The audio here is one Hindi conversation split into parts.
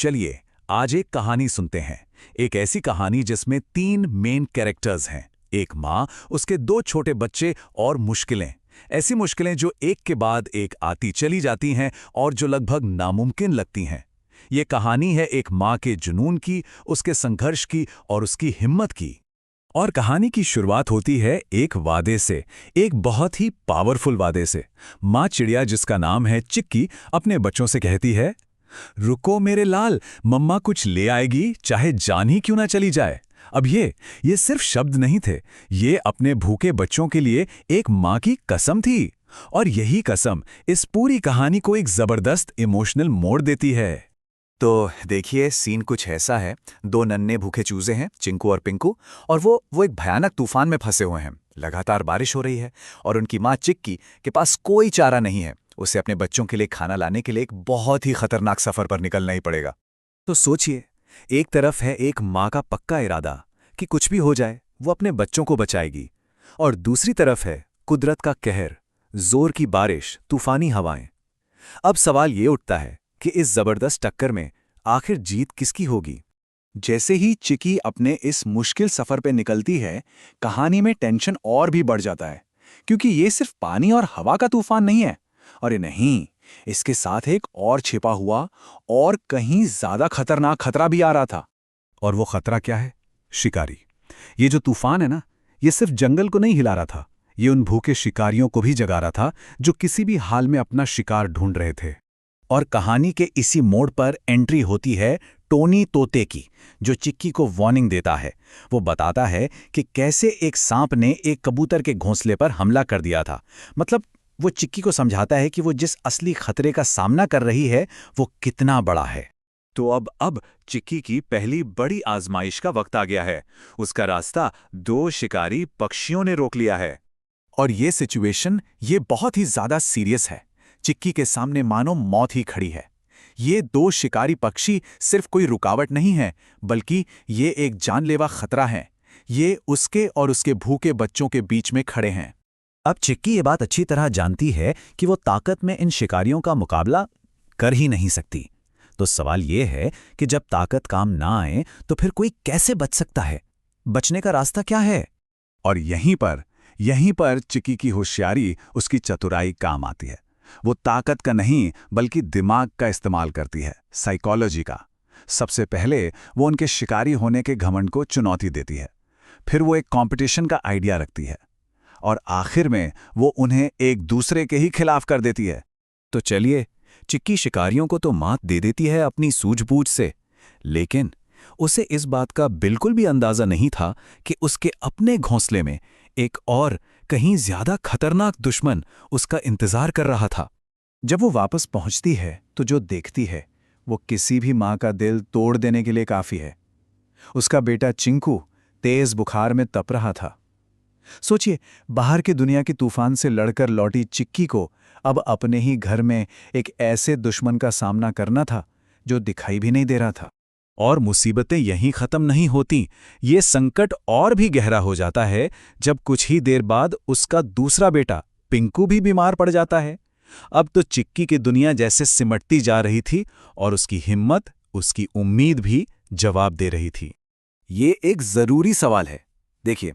चलिए आज एक कहानी सुनते हैं। एक ऐसी कहानी जिसमें 3 मेन कैरेक्टर्स हैं, एक माँ, उसके 2 छोटे बच्चे और मुश्किलें। ऐसी मुश्किलें जो एक के बाद एक आती चली जाती हैं और जो लगभग नामुमकिन लगती हैं। ये कहानी है एक माँ के जुनून की, उसके संघर्ष की और उसकी हिम्मत की। और कहानी की शुरुआत होती है एक वादे से, एक बहुत ही पावरफुल वादे से। माँ चिड़िया, जिसका नाम है चिक्की, अपने बच्चों से कहती है, रुको मेरे लाल, मम्मा कुछ ले आएगी, चाहे जान ही क्यों ना चली जाए। अब ये सिर्फ शब्द नहीं थे, ये अपने भूखे बच्चों के लिए एक माँ की कसम थी। और यही कसम इस पूरी कहानी को एक जबरदस्त इमोशनल मोड़ देती है। तो देखिए, सीन कुछ ऐसा है। 2 नन्हे भूखे चूजे हैं, चिंकू और पिंकू, और वो एक भयानक तूफान में फंसे हुए हैं। लगातार बारिश हो रही है और उनकी माँ चिक्की के पास कोई चारा नहीं है। उसे अपने बच्चों के लिए खाना लाने के लिए एक बहुत ही खतरनाक सफर पर निकलना ही पड़ेगा। तो सोचिए, एक तरफ है एक माँ का पक्का इरादा कि कुछ भी हो जाए वो अपने बच्चों को बचाएगी, और दूसरी तरफ है कुदरत का कहर, जोर की बारिश, तूफानी हवाएं। अब सवाल ये उठता है कि इस जबरदस्त टक्कर में आखिर जीत किसकी होगी। जैसे ही चिकी अपने इस मुश्किल सफर पे निकलती है, कहानी में टेंशन और भी बढ़ जाता है, क्योंकि ये सिर्फ पानी और हवा का तूफान नहीं है। अरे नहीं, इसके साथ एक और छिपा हुआ और कहीं ज्यादा खतरनाक खतरा भी आ रहा था। और वो खतरा क्या है? शिकारी। ये जो तूफान है ना, ये सिर्फ जंगल को नहीं हिला रहा था, ये उन भूखे शिकारियों को भी जगा रहा था जो किसी भी हाल में अपना शिकार ढूंढ रहे थे। और कहानी के इसी मोड़ पर एंट्री होती है टोनी तोते की, जो चिक्की को वार्निंग देता है। वो बताता है कि कैसे एक सांप ने एक कबूतर के घोंसले पर हमला कर दिया था। मतलब वो चिक्की को समझाता है कि वो जिस असली खतरे का सामना कर रही है वो कितना बड़ा है। तो अब चिक्की की पहली बड़ी आजमाइश का वक्त आ गया है। उसका रास्ता 2 शिकारी पक्षियों ने रोक लिया है। और ये सिचुएशन बहुत ही ज्यादा सीरियस है। चिक्की के सामने मानो मौत ही खड़ी है। ये 2 शिकारी पक्षी सिर्फ कोई रुकावट नहीं है, बल्कि ये एक जानलेवा खतरा है। ये उसके और उसके भूखे बच्चों के बीच में खड़े हैं। अब चिक्की ये बात अच्छी तरह जानती है कि वो ताकत में इन शिकारियों का मुकाबला कर ही नहीं सकती। तो सवाल ये है कि जब ताकत काम ना आए तो फिर कोई कैसे बच सकता है? बचने का रास्ता क्या है? और यहीं पर चिक्की की होशियारी, उसकी चतुराई काम आती है। वो ताकत का नहीं बल्कि दिमाग का इस्तेमाल करती है, साइकोलॉजी का। सबसे पहले वो उनके शिकारी होने के घमंड को चुनौती देती है। फिर वो एक कंपटीशन का आइडिया रखती है, और आखिर में वो उन्हें एक दूसरे के ही खिलाफ कर देती है। तो चलिए, चिक्की शिकारियों को तो मात दे देती है अपनी सूझबूझ से, लेकिन उसे इस बात का बिल्कुल भी अंदाजा नहीं था कि उसके अपने घोंसले में एक और कहीं ज्यादा खतरनाक दुश्मन उसका इंतजार कर रहा था। जब वो वापस पहुंचती है तो जो देखती है वो किसी भी माँ का दिल तोड़ देने के लिए काफी है। उसका बेटा चिंकू तेज बुखार में तप रहा था। सोचिए, बाहर की दुनिया की तूफान से लड़कर लौटी चिक्की को अब अपने ही घर में एक ऐसे दुश्मन का सामना करना था जो दिखाई भी नहीं दे रहा था। और मुसीबतें यहीं खत्म नहीं होती। ये संकट और भी गहरा हो जाता है जब कुछ ही देर बाद उसका दूसरा बेटा पिंकू भी बीमार पड़ जाता है। अब तो चिक्की की दुनिया जैसे सिमटती जा रही थी और उसकी हिम्मत, उसकी उम्मीद भी जवाब दे रही थी। ये एक जरूरी सवाल है। देखिए,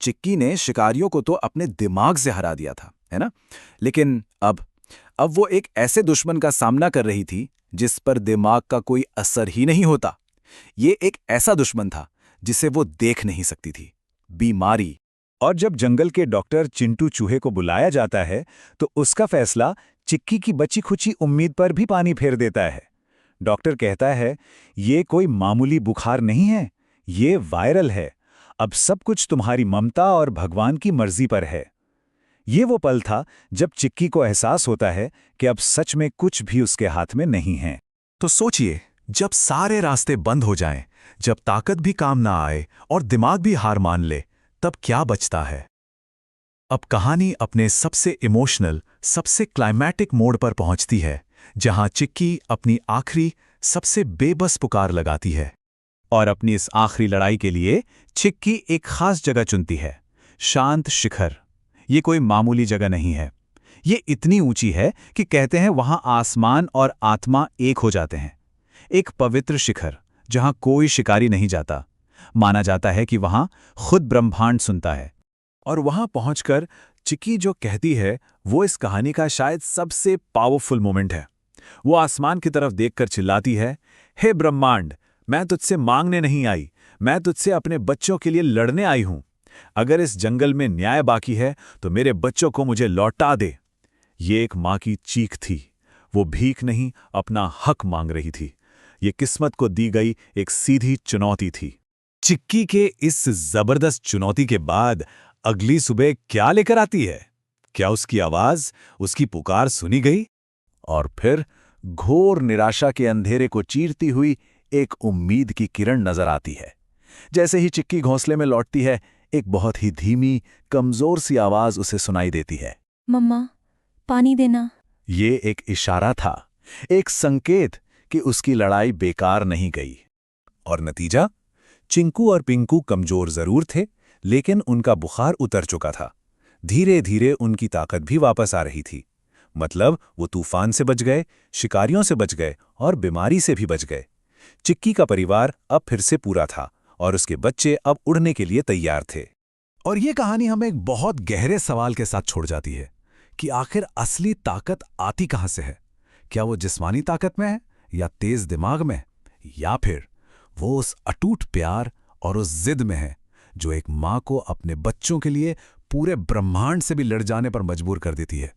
चिक्की ने शिकारियों को तो अपने दिमाग से हरा दिया था, है ना? लेकिन अब वो एक ऐसे दुश्मन का सामना कर रही थी जिस पर दिमाग का कोई असर ही नहीं होता। ये एक ऐसा दुश्मन था जिसे वो देख नहीं सकती थी, बीमारी। और जब जंगल के डॉक्टर चिंटू चूहे को बुलाया जाता है तो उसका फैसला चिक्की की बची खुची उम्मीद पर भी पानी फेर देता है। डॉक्टर कहता है, ये कोई मामूली बुखार नहीं है, ये वायरल है। अब सब कुछ तुम्हारी ममता और भगवान की मर्जी पर है। ये वो पल था जब चिक्की को एहसास होता है कि अब सच में कुछ भी उसके हाथ में नहीं है। तो सोचिए, जब सारे रास्ते बंद हो जाएं, जब ताकत भी काम ना आए और दिमाग भी हार मान ले, तब क्या बचता है? अब कहानी अपने सबसे इमोशनल, सबसे क्लाइमैटिक मोड़ पर पहुंचती है, जहां चिक्की अपनी आखिरी, सबसे बेबस पुकार लगाती है। और अपनी इस आखिरी लड़ाई के लिए चिक्की एक खास जगह चुनती है, शांत शिखर। ये कोई मामूली जगह नहीं है। ये इतनी ऊंची है कि कहते हैं वहां आसमान और आत्मा एक हो जाते हैं। एक पवित्र शिखर जहां कोई शिकारी नहीं जाता। माना जाता है कि वहां खुद ब्रह्मांड सुनता है। और वहां पहुंचकर चिक्की जो कहती है वो इस कहानी का शायद सबसे पावरफुल मोमेंट है। वो आसमान की तरफ देखकर चिल्लाती है, हे ब्रह्मांड, मैं तुझसे मांगने नहीं आई, मैं तुझसे अपने बच्चों के लिए लड़ने आई हूं। अगर इस जंगल में न्याय बाकी है तो मेरे बच्चों को मुझे लौटा दे। ये एक मां की चीख थी। वो भीख नहीं, अपना हक मांग रही थी। ये किस्मत को दी गई एक सीधी चुनौती थी। चिक्की के इस जबरदस्त चुनौती के बाद अगली सुबह क्या लेकर आती है? क्या उसकी आवाज, उसकी पुकार सुनी गई? और फिर घोर निराशा के अंधेरे को चीरती हुई एक उम्मीद की किरण नजर आती है। जैसे ही चिक्की घोंसले में लौटती है, एक बहुत ही धीमी, कमजोर सी आवाज उसे सुनाई देती है, मम्मा, पानी देना। ये एक इशारा था, एक संकेत कि उसकी लड़ाई बेकार नहीं गई। और नतीजा? चिंकू और पिंकू कमजोर जरूर थे, लेकिन उनका बुखार उतर चुका था। धीरे धीरे उनकी ताकत भी वापस आ रही थी। मतलब वो तूफान से बच गए, शिकारियों से बच गए और बीमारी से भी बच गए। चिक्की का परिवार अब फिर से पूरा था और उसके बच्चे अब उड़ने के लिए तैयार थे। और ये कहानी हमें एक बहुत गहरे सवाल के साथ छोड़ जाती है कि आखिर असली ताकत आती कहां से है? क्या वो जिस्मानी ताकत में है, या तेज दिमाग में, या फिर वो उस अटूट प्यार और उस जिद में है जो एक मां को अपने बच्चों के लिए पूरे ब्रह्मांड से भी लड़ जाने पर मजबूर कर देती है?